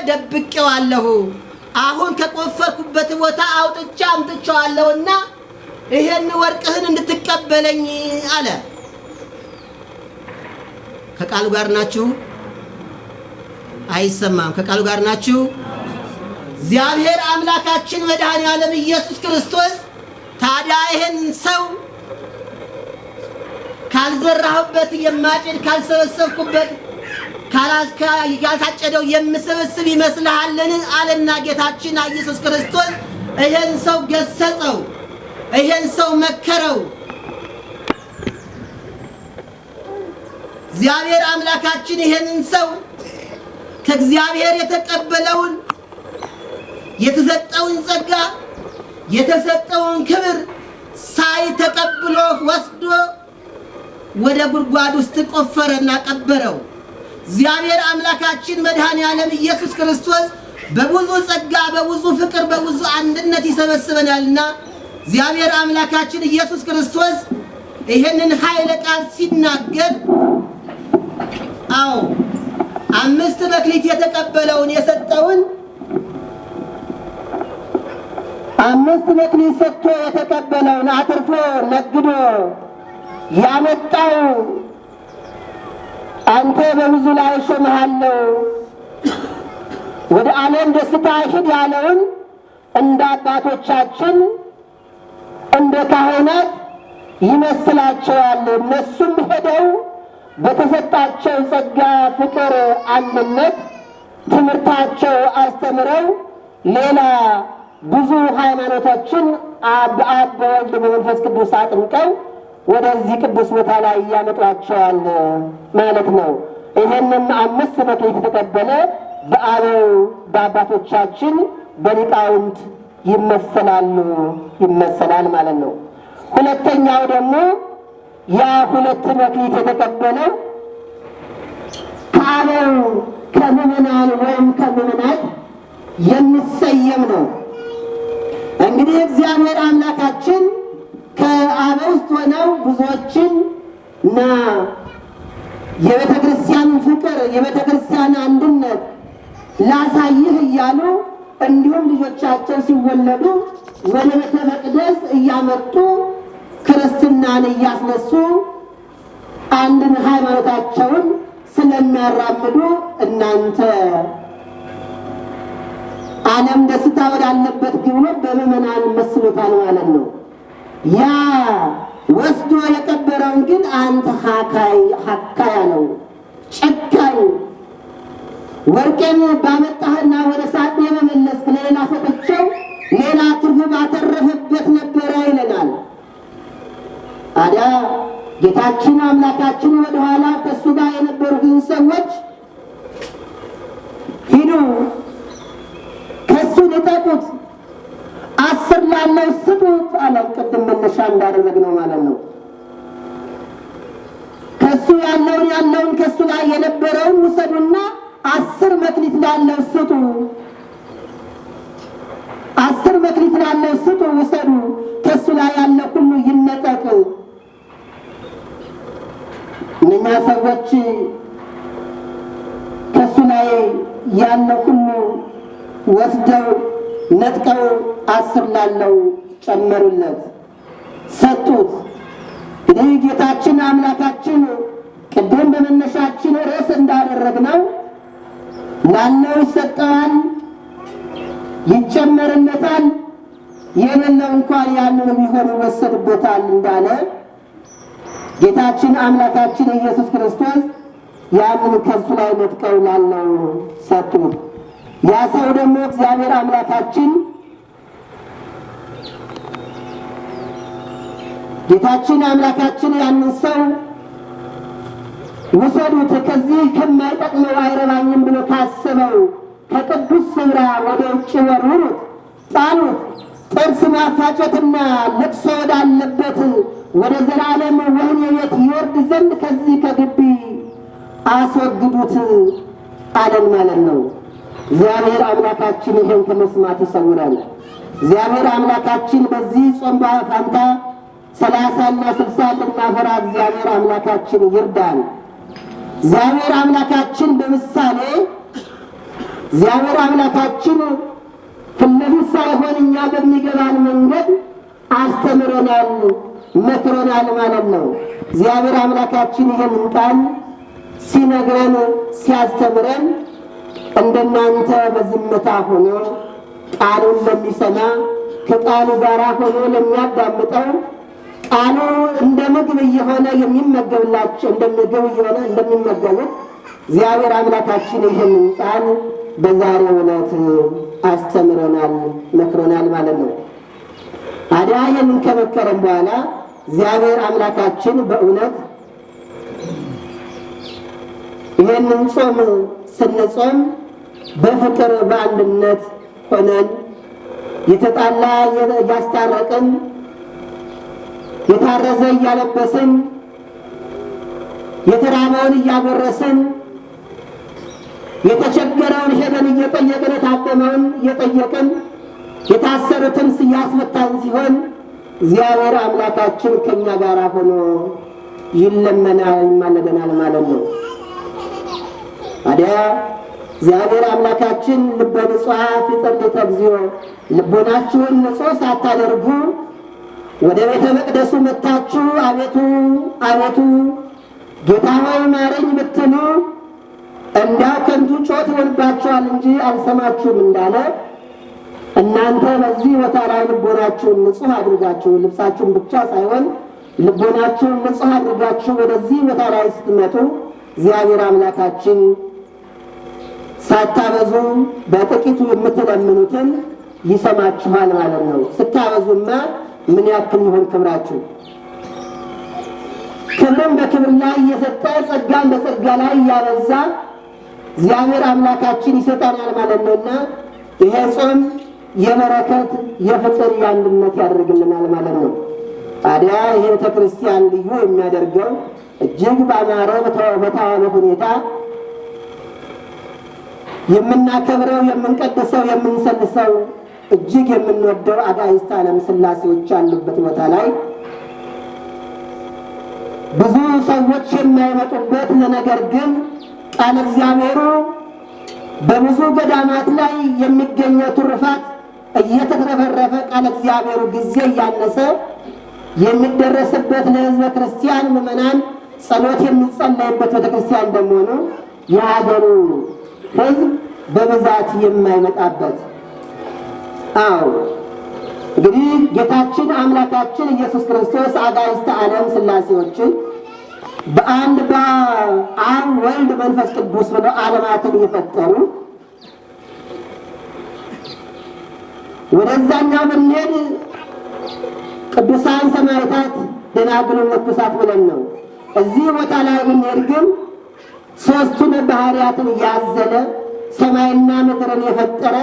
ደብቄዋለሁ አሁን ከቆፈርኩበት ቦታ አውጥቼ አምጥቼዋለሁና ይሄን ወርቅህን እንድትቀበለኝ አለ ከቃሉ ጋር ናችሁ አይሰማም ከቃሉ ጋር ናችሁ እግዚአብሔር አምላካችን መድኃኒዓለም ኢየሱስ ክርስቶስ ታዲያ ይሄን ሰው ካልዘራህበት የማጭድ ካልሰበሰብኩበት ያልታጨደው የምሰበስብ ይመስልሃልን አለና ጌታችን ኢየሱስ ክርስቶስ ይሄን ሰው ገሰጸው ይሄን ሰው መከረው እግዚአብሔር አምላካችን ይሄንን ሰው ከእግዚአብሔር የተቀበለውን የተሰጠውን ጸጋ የተሰጠውን ክብር ሳይተቀበሎ ወስዶ ወደ ጉድጓድ ውስጥ ቆፈረና ቀበረው እግዚአብሔር አምላካችን መድኃኒዓለም ኢየሱስ ክርስቶስ በብዙ ጸጋ በብዙ ፍቅር በብዙ አንድነት ይሰበስበናልና እግዚአብሔር አምላካችን ኢየሱስ ክርስቶስ ይሄንን ኃይለ ቃል ሲናገር አው 5 መክሊት የተቀበለውን የሰጠውን 5 መክሊት ሰጥቶ የተቀበለውን አትርፎ ነግዶ ያመጣው አንተ በብዙ ላይ ሾመሃለሁ ወደ ዓለም ደስታ ሂድ ያለውን እንደ አባቶቻችን እንደ ካህናት ይመስላቸዋል እነሱም ሄደው በተሰጣቸው ጸጋ ፍቅር አንድነት ትምህርታቸው አስተምረው ሌላ ብዙ ሃይማኖቶችን አብ ወልድ በመንፈስ ቅዱስ አጥምቀው ወደዚህ ቅዱስ ቦታ ላይ ያመጣቸዋል ማለት ነው ይሄንን 5 መክሊት የተቀበለ በአበው በአባቶቻችን በሊቃውንት ይመሰላል ማለት ነው ሁለተኛው ደግሞ ያ 2 መክሊት የተቀበለው ከአበው ከምዕመናን ወይም ከምዕመናት የሚሰየም ነው እንግዲህ እግዚአብሔር አምላካችን ከአበው ውስጥ ሆነው ብዙዎችን እና የቤተክርስቲያን ፍቅር የቤተክርስቲያን አንድነት ላሳይህ እያሉ እንዲሁም ልጆቻቸው ሲወለዱ ወደ ቤተ መቅደስ እያመጡ ክርስትናን እያስነሱ አንድን ሃይማኖታቸውን ስለሚያራምዱ እናንተ ዓለም ደስታ ወዳለበት ግብሎ በምዕመናን መስሎታል ማለት ነው ያ ወስዶ የቀበረውን ግን አንተ ሐካይ ነው ጨካኝ ወርቄን ባመጣህና ወደ ሳጥን የመመለስክ ለሌላ ሰጠቸው ሌላ ትርፍ ባተረፈበት ነበረ ይለናል ታዲያ ጌታችን አምላካችን ወደ ኋላ ከሱ ጋር የነበሩትን ሰዎች ሂዱ ከሱ ልጠቁት 10 ላለው ስጡት አለ ቅድም መነሻ እንዳደረግነው ማለት ነው ከሱ ያለውን ከሱ ላይ የነበረውን ውሰዱና 10 መክሊት ላለው ስጡ 10 መክሊት ላለው ስጡ ውሰዱ ከሱ ላይ ያለው ሁሉ ይነጠቅ እነኛ ሰዎች ከሱ ላይ ያለው ሁሉ ወስደው ነጥቀው 10 ላለው ጨመሩለት ሰጡት እንግዲህ ጌታችን አምላካችን ቅድም በመነሻችን ርዕስ እንዳደረግነው ላለው ይሰጠዋል ይጨመርለታል የሌለው እንኳን ያንን ቢሆን ይወሰድበታል እንዳለ ጌታችን አምላካችን ኢየሱስ ክርስቶስ ያንን ከሱ ላይ ነጥቀው ላለው ሰጡት ያ ሰው ደግሞ እግዚአብሔር አምላካችን ጌታችን አምላካችን ያንን ሰው ወሰዱት ከዚህ ከማይጠቅመው አይረባኝም ብሎ ካሰበው ከቅዱስ ስፍራ ወደ ውጭ ወረሩት ጣሉት ጥርስ ማፋጨትና ለቅሶ ወዳለበት ወደ ዘላለም ወህኒ ቤት ይወርድ ዘንድ ከዚህ ከግቢ አስወግዱት አለን ማለት ነው እግዚአብሔር አምላካችን ይሄን ከመስማት ይሰውራል እግዚአብሔር አምላካችን በዚህ ጾም ፋንታ 30 እና 60 ልናፈራ እግዚአብሔር አምላካችን ይርዳል እግዚአብሔር አምላካችን በምሳሌ እግዚአብሔር አምላካችን ፊት ለፊት ሳይሆን እኛ በሚገባን መንገድ አስተምሮናል፣ መክሮናል ማለት ነው። እግዚአብሔር አምላካችን ይህንን ቃል ሲነግረን ሲያስተምረን እንደናንተ በዝምታ ሆኖ ቃሉን ለሚሰማ ከቃሉ ጋር ሆኖ ለሚያዳምጠው ቃሉ እንደ ምግብ እየሆነ የሚመገብላቸው እንደ ምግብ እየሆነ እንደሚመገቡት እግዚአብሔር አምላካችን ይህንን ቃል በዛሬው ዕለት አስተምሮናል፣ መክሮናል ማለት ነው። ታዲያ ይህንን ከመከረን በኋላ እግዚአብሔር አምላካችን በእውነት ይህንን ጾም ስንጾም በፍቅር በአንድነት ሆነን የተጣላ እያስታረቅን የታረዘ እያለበስን የተራበውን እያጎረስን የተቸገረውን ሄደን እየጠየቅን የታመመውን እየጠየቅን የታሰሩትን እያስፈታን ሲሆን እግዚአብሔር አምላካችን ከኛ ጋር ሆኖ ይለመናል፣ ይማለደናል ማለት ነው። ታዲያ እግዚአብሔር አምላካችን ልበ ንጹሐን ፍጥረተ እግዚኦ ልቦናችሁን ንጹሕ ሳታደርጉ ወደ ቤተ መቅደሱ መጥታችሁ አቤቱ አቤቱ ጌታ ሆይ ማረኝ ብትሉ እንዳው ከንቱ ጮት ይሆንባችኋል እንጂ አልሰማችሁም እንዳለ እናንተ በዚህ ቦታ ላይ ልቦናችሁን ንጹሕ አድርጋችሁ ልብሳችሁን ብቻ ሳይሆን ልቦናችሁን ንጹሕ አድርጋችሁ ወደዚህ ቦታ ላይ ስትመጡ እግዚአብሔር አምላካችን ሳታበዙ በጥቂቱ የምትለምኑትን ይሰማችኋል ማለት ነው። ስታበዙማ ምን ያክል ይሆን ክብራችሁ? ክብርን በክብር ላይ እየሰጠ ጸጋን በጸጋ ላይ እያበዛ እግዚአብሔር አምላካችን ይሰጠናል ማለት ነውና ይሄ ጾም የበረከት የፍቅር የአንድነት ያደርግልናል ማለት ነው። ታዲያ ይሄ ቤተ ክርስቲያን ልዩ የሚያደርገው እጅግ ባማረ በተዋበ ሁኔታ የምናከብረው የምንቀድሰው የምንሰልሰው እጅግ የምንወደው አጋዕዝተ ዓለም ሥላሴዎች ያሉበት ቦታ ላይ ብዙ ሰዎች የማይመጡበት ነገር ግን ቃለ እግዚአብሔሩ በብዙ ገዳማት ላይ የሚገኘው ትሩፋት እየተትረፈረፈ ቃለ እግዚአብሔሩ ጊዜ እያነሰ የሚደረስበት ለሕዝበ ክርስቲያን ምዕመናን ጸሎት የሚጸለይበት ቤተክርስቲያን እንደመሆኑ የሀገሩ ሕዝብ በብዛት የማይመጣበት። አዎ እንግዲህ ጌታችን አምላካችን ኢየሱስ ክርስቶስ አጋዕዝተ ዓለም ሥላሴዎችን በአንድ በአብ ወልድ መንፈስ ቅዱስ ብለው ዓለማትን የፈጠሩ ወደዛኛው ብንሄድ ቅዱሳን ሰማዕታት ደናግል መነኮሳት ብለን ነው። እዚህ ቦታ ላይ ብንሄድ ግን ሦስቱን ባህርያትን ያዘለ ሰማይና ምድርን የፈጠረ